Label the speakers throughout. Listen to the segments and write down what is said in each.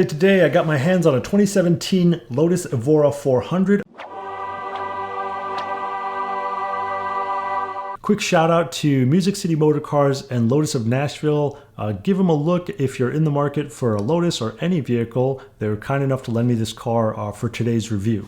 Speaker 1: Today I got my hands on a 2017 Lotus Evora 400. Quick shout out to Music City Motor Cars and Lotus of Nashville. Give them a look if you're in the market for a Lotus or any vehicle. They were kind enough to lend me this car for today's review.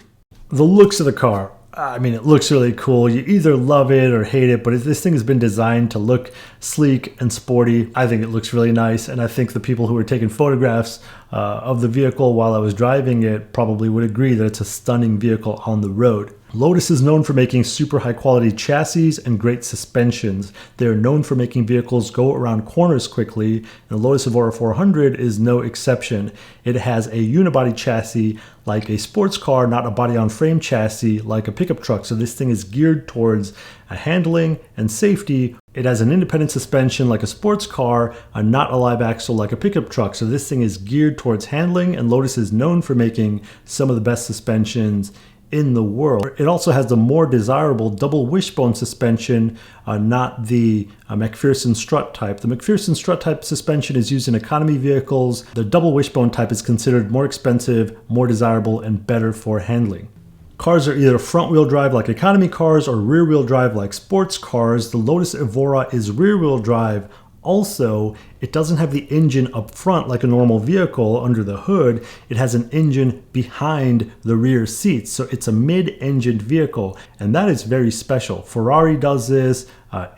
Speaker 1: The looks of the car. I mean, it looks really cool. You either love it or hate it, but this thing has been designed to look sleek and sporty. I think it looks really nice, and I think the people who were taking photographs of the vehicle while I was driving it probably would agree that it's a stunning vehicle on the road. Lotus is known for making super high quality chassis and great suspensions. They are known for making vehicles go around corners quickly, and the Lotus Evora 400 is no exception. It has a unibody chassis like a sports car, not a body-on-frame chassis like a pickup truck. So this thing is geared towards handling and safety. It has an independent suspension like a sports car, not a live axle like a pickup truck. So this thing is geared towards handling, and Lotus is known for making some of the best suspensions in the world. It also has the more desirable double wishbone suspension, not the McPherson strut type. The McPherson strut type suspension is used in economy vehicles. The double wishbone type is considered more expensive, more desirable, and better for handling. Cars are either front-wheel drive like economy cars or rear-wheel drive like sports cars. The Lotus Evora is rear-wheel drive. Also, it doesn't have the engine up front like a normal vehicle under the hood. It has an engine behind the rear seats. So it's a mid-engined vehicle, and that is very special. Ferrari does this.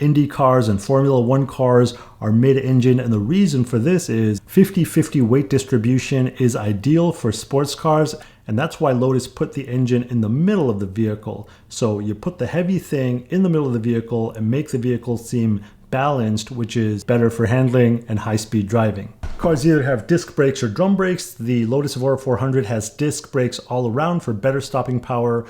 Speaker 1: Indy cars and Formula One cars are mid-engine, and the reason for this is 50-50 weight distribution is ideal for sports cars, and that's why Lotus put the engine in the middle of the vehicle. So you put the heavy thing in the middle of the vehicle and make the vehicle seem balanced, which is better for handling and high-speed driving. Cars either have disc brakes or drum brakes. The Lotus Evora 400 has disc brakes all around for better stopping power,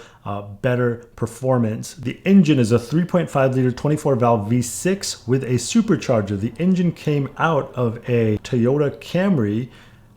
Speaker 1: better performance. The engine is a 3.5 liter 24 valve V6 with a supercharger. The engine came out of a Toyota Camry.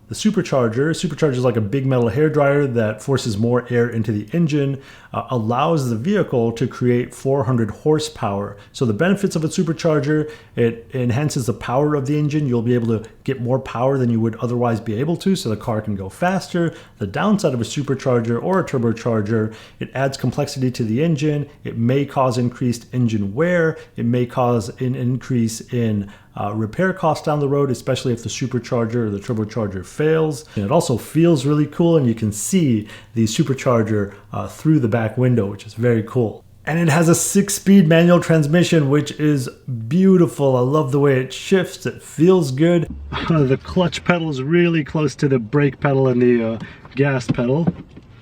Speaker 1: The supercharger is like a big metal hairdryer that forces more air into the engine, allows the vehicle to create 400 horsepower. So the benefits of a supercharger, it enhances the power of the engine. You'll be able to get more power than you would otherwise be able to, so the car can go faster. The downside of a supercharger or a turbocharger, it adds complexity to the engine. It may cause increased engine wear. It may cause an increase in repair costs down the road, especially if the supercharger or the turbocharger fails. And it also feels really cool, and you can see the supercharger through the back window, which is very cool. And it has a 6-speed manual transmission, which is beautiful. I love the way it shifts. It feels good. The clutch pedal is really close to the brake pedal and the gas pedal.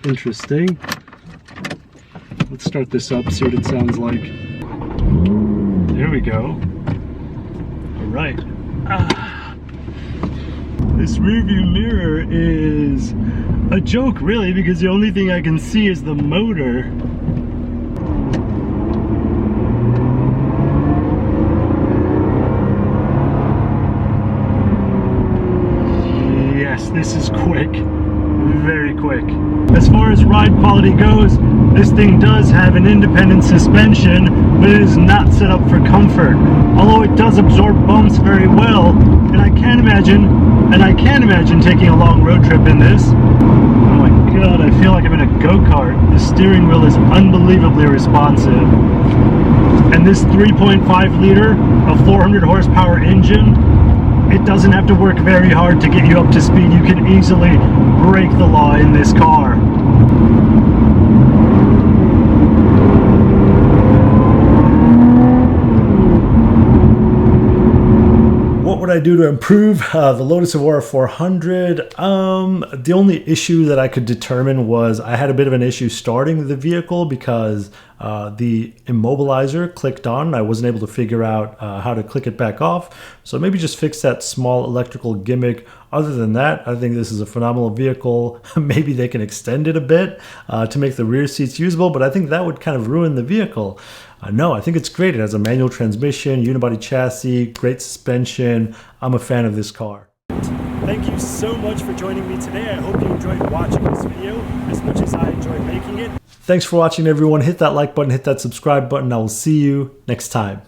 Speaker 1: Interesting. Let's start this up, see what it sounds like. There we go. Right. This rearview mirror is a joke, really, because the only thing I can see is the motor. Yes, this is quick. Very quick. As far as ride quality goes, this thing does have an independent suspension, but it is not set up for comfort. Although it does absorb bumps very well, and I can imagine taking a long road trip in this. Oh my god, I feel like I'm in a go-kart. The steering wheel is unbelievably responsive. And this 3.5 liter of 400 horsepower engine, it doesn't have to work very hard to get you up to speed. You can easily break the law in this car. What would I do to improve the Lotus Evora 400? The only issue that I could determine was I had a bit of an issue starting the vehicle because the immobilizer clicked on. I wasn't able to figure out how to click it back off. So maybe just fix that small electrical gimmick. Other than that, I think this is a phenomenal vehicle. Maybe they can extend it a bit to make the rear seats usable, but I think that would kind of ruin the vehicle. No, I think it's great. It has a manual transmission, unibody chassis, great suspension. I'm a fan of this car. Thank you so much for joining me today. I hope you enjoyed watching this video as much as I enjoyed making it. Thanks for watching, everyone. Hit that like button, hit that subscribe button. I will see you next time.